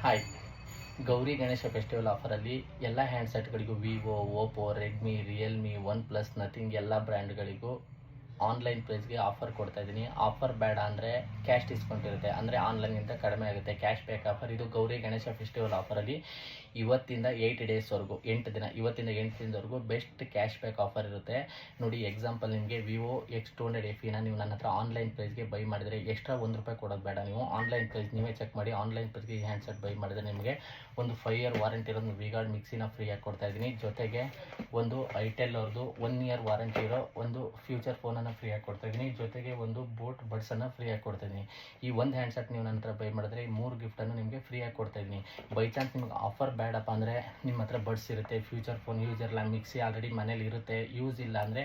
Hi, Gauri Ganesha festival ಆಫರಲ್ಲಿ ಎಲ್ಲ ಹ್ಯಾಂಡ್ಸೆಟ್ಗಳಿಗೂ Vivo, Oppo, Redmi, Realme, OnePlus, Nothing ಎಲ್ಲ ಬ್ರ್ಯಾಂಡ್ಗಳಿಗೂ ಆನ್ಲೈನ್ ಪ್ರೈಸ್ಗೆ ಆಫರ್ ಕೊಡ್ತಾ ಇದ್ದೀನಿ. ಆಫರ್ ಬೇಡ ಅಂದರೆ ಕ್ಯಾಶ್ ಡಿಸ್ಕೌಂಟ್ ಇರುತ್ತೆ, ಅಂದರೆ ಆನ್ಲೈನ್ಗಿಂತ ಕಡಿಮೆ ಆಗುತ್ತೆ. Cash back offer. ಇದು ಗೌರಿ ಗಣೇಶ ಫೆಸ್ಟಿವಲ್ ಆಫರಲ್ಲಿ ಇವತ್ತಿಂದ 8 ಡೇಸ್ವರೆಗೂ, 8 ದಿನ, ಇವತ್ತಿಂದ 8 ದಿನದವರೆಗೂ ಬೆಸ್ಟ್ ಕ್ಯಾಶ್ ಬ್ಯಾಕ್ ಆಫರ್ ಇರುತ್ತೆ. ನೋಡಿ, ಎಕ್ಸಾಂಪಲ್ ನಿಮಗೆ ವಿವೋ X200 FEನ ನೀವು ನನ್ನ ಹತ್ರ ಆನ್ಲೈನ್ ಪ್ರೈಸ್ಗೆ ಬೈ ಮಾಡಿದರೆ ಎಕ್ಸ್ಟ್ರಾ ₹1 ಕೊಡೋದು ಬೇಡ. ನೀವು ಆನ್ಲೈನ್ ಪ್ರೈಸ್ ನೀವೇ ಚೆಕ್ ಮಾಡಿ. ಆನ್ಲೈನ್ ಪ್ರೈಸ್ಗೆ ಈ ಹ್ಯಾಂಡ್ಸೆಟ್ ಬೈ ಮಾಡಿದರೆ ನಿಮಗೆ ಒಂದು 5 ಇಯರ್ ವಾರಂಟಿ ಇರೋದು ವಿ-ಗಾರ್ಡ್ ಮಿಕ್ಸಿನ ಫ್ರೀಯಾಗಿ ಕೊಡ್ತಾ ಇದ್ದೀನಿ. ಜೊತೆಗೆ ಒಂದು ಐಟೆಲ್ ಅವ್ರದ್ದು 1 ಇಯರ್ ವಾರಂಟಿ ಇರೋ ಒಂದು ಫ್ಯೂಚರ್ ಫೋನನ್ನು ಫ್ರೀಯಾಗಿ ಕೊಡ್ತಾ ಇದ್ದೀನಿ. ಜೊತೆಗೆ ಒಂದು ಬೋಟ್ ಬಡ್ಸನ್ನು ಫ್ರೀಯಾಗಿ ಕೊಡ್ತಾ ಇದ್ದೀನಿ. ಈ ಒಂದು ಹ್ಯಾಂಡ್ಸೆಟ್ ನೀವು ನನ್ನ ಹತ್ರ ಬೈ ಮಾಡಿದ್ರೆ ಈ 3 ಗಿಫ್ಟನ್ನು ನಿಮಗೆ ಫ್ರೀಯಾಗಿ ಕೊಡ್ತಾ ಇದ್ದೀನಿ. ಬೈ ಚಾನ್ಸ್ ನಿಮಗೆ ಆಫರ್ ಬೇಡಪ್ಪ ಅಂದರೆ ನಿಮ್ಮ ಹತ್ರ ಬಡ್ಸ್ ಇರುತ್ತೆ, ಫ್ಯೂಚರ್ ಫೋನ್ ಯೂಸ್ ಇರಲ್ಲ, ಮಿಕ್ಸಿ ಆಲ್ರೆಡಿ ಮನೇಲಿ ಇರುತ್ತೆ, ಯೂಸ್ ಇಲ್ಲ ಅಂದರೆ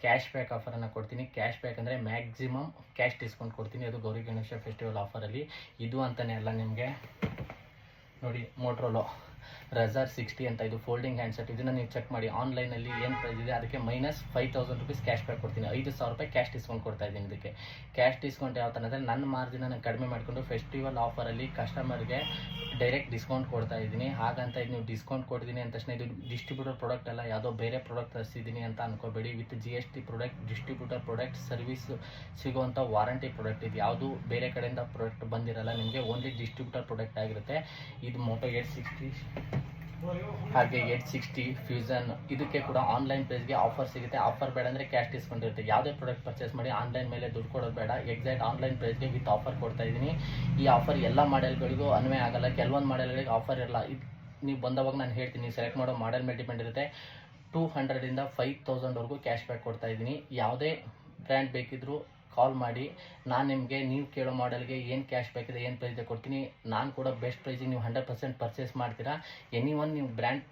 ಕ್ಯಾಶ್ ಬ್ಯಾಕ್ ಆಫರನ್ನು ಕೊಡ್ತೀನಿ. ಕ್ಯಾಶ್ ಬ್ಯಾಕ್ ಅಂದರೆ ಮ್ಯಾಕ್ಸಿಮಮ್ ಕ್ಯಾಶ್ ಡಿಸ್ಕೌಂಟ್ ಕೊಡ್ತೀನಿ. ಅದು ಗೌರಿ ಗಣೇಶ ಫೆಸ್ಟಿವಲ್ ಆಫರಲ್ಲಿ. ಇದು ಅಂತಲೇ ಅಲ್ಲ, ನಿಮಗೆ ನೋಡಿ, ಮೋಟ್ರೋಲೋ ರಜಾರ್ 60 ಅಂತ, ಇದು ಫೋಲ್ಡಿಂಗ್ ಹ್ಯಾಂಡ್ಸೆಟ್. ಇದನ್ನು ನೀವು ಚೆಕ್ ಮಾಡಿ. ಆನ್ಲೈನಲ್ಲಿ ಏನು ಪ್ರೈಸ್ ಇದೆ ಅದಕ್ಕೆ -5,000 ಕ್ಯಾಶ್ ಬ್ಯಾಕ್ ಕೊಡ್ತೀನಿ. ₹5,000 ಕ್ಯಾಶ್ ಡಿಸ್ಕೌಂಟ್ ಕೊಡ್ತಾ ಇದ್ದೀನಿ. ಇದಕ್ಕೆ ಕ್ಯಾಶ್ ಡಿಸ್ಕೌಂಟ್ ಯಾವ ಥರ ಅಂದರೆ ನನ್ನ ಮಾರ್ಜಿನ ನಾನು ಕಡಿಮೆ ಮಾಡಿಕೊಂಡು ಫೆಸ್ಟಿವಲ್ ಆಫರಲ್ಲಿ ಕಸ್ಟಮರ್ಗೆ ಡೈರೆಕ್ಟ್ ಡಿಸ್ಕೌಂಟ್ ಕೊಡ್ತಾ ಇದ್ದೀನಿ. ಹಾಗಂತ ಇದು ನೀವು ಡಿಸ್ಕೌಂಟ್ ಕೊಡ್ತೀನಿ ಅಂದ ತಕ್ಷಣ ಇದು ಡಿಸ್ಟ್ರಿಬ್ಯೂಟರ್ ಪ್ರಾಡಕ್ಟ್ ಅಲ್ಲ, ಯಾವುದೋ ಬೇರೆ ಪ್ರಾಡಕ್ಟ್ ತರಿಸಿದ್ದೀನಿ ಅಂತ ಅನ್ಕೋಬೇಡಿ. With GST product, distributor product, service ಸಿಗುವಂಥ ವಾರಂಟಿ ಪ್ರಾಡಕ್ಟ್. ಇದು ಯಾವುದು ಬೇರೆ ಕಡೆಯಿಂದ ಪ್ರಾಡಕ್ಟ್ ಬಂದಿರಲ್ಲ, ನಿಮಗೆ ಓನ್ಲಿ ಡಿಸ್ಟ್ರಿಬ್ಯೂಟರ್ ಪ್ರಾಡಕ್ಟ್ ಆಗಿರುತ್ತೆ. ಇದು ಮೋಟೋ 860 ಹಾಗೆ 860 ಫ್ಯೂಸನ್, ಇದಕ್ಕೆ ಕೂಡ ಆನ್ಲೈನ್ ಪ್ರೈಸ್ಗೆ ಆಫರ್ ಸಿಗುತ್ತೆ. ಆಫರ್ ಬೇಡ ಅಂದರೆ ಕ್ಯಾಶ್ ಡಿಸ್ಕೌಂಟ್ ಇರುತ್ತೆ. ಯಾವುದೇ ಪ್ರಾಡಕ್ಟ್ ಪರ್ಚೇಸ್ ಮಾಡಿ ಆನ್ಲೈನ್ ಮೇಲೆ ದುಡ್ಡು ಕೊಡೋದು ಬೇಡ. ಎಕ್ಸಾಕ್ಟ್ ಆನ್ಲೈನ್ ಪ್ರೈಸ್ಗೆ ವಿತ್ ಆಫರ್ ಕೊಡ್ತಾ ಇದ್ದೀನಿ. ಈ ಆಫರ್ ಎಲ್ಲ ಮಾಡೆಲ್ಗಳಿಗೂ ಅನ್ವಯ ಆಗಲ್ಲ, ಕೆಲವೊಂದು ಮಾಡೆಲ್ಗಳಿಗೆ ಆಫರ್ ಇರಲ್ಲ. ಇದು ನೀವು ಬಂದವಾಗ ನಾನು ಹೇಳ್ತೀನಿ, ನೀವು ಸೆಲೆಕ್ಟ್ ಮಾಡೋ ಮಾಡೆಲ್ ಮೇಲೆ ಡಿಪೆಂಡ್ ಇರುತ್ತೆ. 200ಇಂದ 5,000ವರೆಗೂ ಕ್ಯಾಶ್ ಬ್ಯಾಕ್ ಕೊಡ್ತಾ ಇದ್ದೀನಿ. ಯಾವುದೇ ಬ್ರ್ಯಾಂಡ್ ಬೇಕಿದ್ದರೂ ಕಾಲ್ ಮಾಡಿ, ನಾನು ನಿಮಗೆ ನೀವು ಕೇಳೋ ಮಾಡೆಲ್ಗೆ ಏನು ಕ್ಯಾಶ್ ಬ್ಯಾಕ್ ಇದೆ, ಏನು ಪ್ರೈಸ್ ಕೊಡ್ತೀನಿ. ನಾನು ಕೂಡ ಬೆಸ್ಟ್ ಪ್ರೈಸಿಗೆ ನೀವು 100% ಪರ್ಚೇಸ್ ಮಾಡ್ತೀರಾ. ಎನಿ ನೀವು brand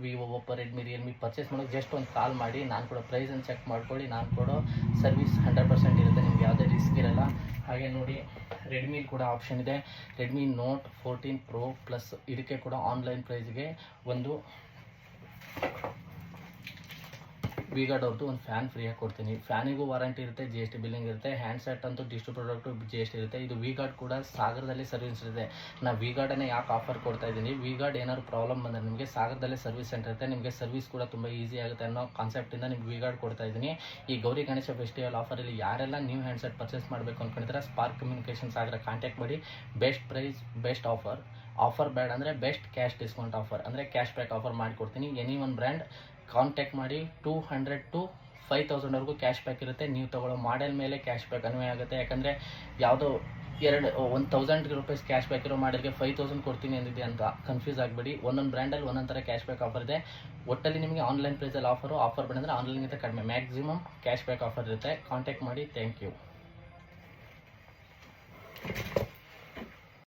Vivo, Oppo, Redmi, Realme purchase ಮಾಡೋಕ್ಕೆ ಜಸ್ಟ್ ಒಂದು ಕಾಲ್ ಮಾಡಿ. ನಾನು ಕೂಡ ಪ್ರೈಸನ್ನು ಚೆಕ್ ಮಾಡ್ಕೊಳ್ಳಿ. ನಾನು ಕೊಡೋ ಸರ್ವಿಸ್ 100% ಇರುತ್ತೆ, ನಿಮ್ಗೆ ಯಾವುದೇ ರಿಸ್ಕ್ ಇರಲ್ಲ. ಹಾಗೆ ನೋಡಿ, ರೆಡ್ಮಿಲಿ ಕೂಡ ಆಪ್ಷನ್ ಇದೆ. ರೆಡ್ಮಿ ನೋಟ್ 14 Pro ಪ್ಲಸ್, ಇದಕ್ಕೆ ಕೂಡ ಆನ್ಲೈನ್ ಪ್ರೈಸ್ಗೆ ಒಂದು ವಿ-ಗಾರ್ಡ್ ಅವ್ರದ್ದು ಒಂದು ಫ್ಯಾನ್ ಫ್ರೀಯಾಗಿ ಕೊಡ್ತೀನಿ. ಫ್ಯಾನಿಗೂ ವಾರಂಟಿ ಇರುತ್ತೆ, GST ಬಿಲ್ಲಿಂಗ್ ಇರುತ್ತೆ. ಹ್ಯಾಂಡ್ಸೆಟ್ ಅಂತೂ ಡಿಸ್ಟ್ರಿಬ್ಯೂಟರ್ GST ಇರುತ್ತೆ. ಇದು ವಿ-ಗಾರ್ಡ್ ಕೂಡ ಸಾಗರದಲ್ಲಿ ಸರ್ವಿಸ್ ಇರುತ್ತೆ. ನಾನು ವಿ-ಗಾರ್ಡನ್ನೇ ಯಾಕೆ ಆಫರ್ ಕೊಡ್ತಾ ಇದ್ದೀನಿ, ವಿ-ಗಾರ್ಡ್ ಏನಾದ್ರು ಪ್ರಾಬ್ಲಮ್ ಬಂದರೆ ನಿಮಗೆ ಸಾಗರದಲ್ಲೇ ಸರ್ವಿಸ್ ಸೆಂಟರ್ ಇರುತ್ತೆ, ನಿಮಗೆ ಸರ್ವಿಸ್ ಕೂಡ ತುಂಬ ಈಸಿ ಆಗುತ್ತೆ ಅನ್ನೋ ಕಾನ್ಸೆಪ್ಟಿಂದ ನಿಮ್ಗೆ ವಿ-ಗಾರ್ಡ್ ಕೊಡ್ತಾ ಇದ್ದೀನಿ. ಈ ಗೌರಿ ಗಣೇಶ ಫೆಸ್ಟಿವಲ್ ಆಫರಲ್ಲಿ ಯಾರೆಲ್ಲ ನ್ಯೂ ಹ್ಯಾಂಡ್ಸೆಟ್ ಪರ್ಚೇಸ್ ಮಾಡಬೇಕು ಅಂದ್ಕೊಂಡಿದ್ರೆ ಸ್ಪಾರ್ಕ್ ಕಮ್ಯುನಿಕೇಷನ್ ಸಾಗರ ಕಾಂಟ್ಯಾಕ್ಟ್ ಮಾಡಿ. Best price, best offer. Offer ಬೇಡ ಅಂದರೆ ಬೆಸ್ಟ್ ಕ್ಯಾಶ್ ಡಿಸ್ಕೌಂಟ್ ಆಫರ್, ಅಂದರೆ ಕ್ಯಾಶ್ ಬ್ಯಾಕ್ ಆಫರ್ ಮಾಡಿಕೊಡ್ತೀನಿ. ಎನಿ ಒಂದು ಬ್ರ್ಯಾಂಡ್ ಕಾಂಟ್ಯಾಕ್ಟ್ ಮಾಡಿ. 200 to 5,000ವರೆಗೂ ಕ್ಯಾಶ್ ಬ್ಯಾಕ್ ಇರುತ್ತೆ. ನೀವು ತೊಗೊಳ್ಳೋ ಮಾಡೆಲ್ ಮೇಲೆ ಕ್ಯಾಶ್ ಬ್ಯಾಕ್ ಅನ್ವಯ ಆಗುತ್ತೆ. ಯಾಕಂದರೆ ಯಾವುದೋ ₹1,000 ಕ್ಯಾಶ್ ಬ್ಯಾಕ್ ಇರೋ ಮಾಡೆಲ್ಗೆ 5,000 ಕೊಡ್ತೀನಿ ಅಂದಿದೆ ಅಂತ ಕನ್ಫ್ಯೂಸ್ ಆಗಬೇಡಿ. ಒಂದೊಂದು ಬ್ರ್ಯಾಂಡಲ್ಲಿ ಒಂದೊಂದು ಥರ ಕ್ಯಾಶ್ ಬ್ಯಾಕ್ ಆಫರ್ ಇದೆ. ಒಟ್ಟಲ್ಲಿ ನಿಮಗೆ ಆನ್ಲೈನ್ ಪ್ರೈಸಲ್ಲಿ ಆಫರ್ ಬೇಡಂದರೆ ಆನ್ಲೈನ್ಗಿಂತ ಕಡಿಮೆ ಮ್ಯಾಕ್ಸಿಮಮ್ ಕ್ಯಾಶ್ ಬ್ಯಾಕ್ ಆಫರ್ ಇರುತ್ತೆ. ಕಾಂಟ್ಯಾಕ್ಟ್ ಮಾಡಿ. Thank you.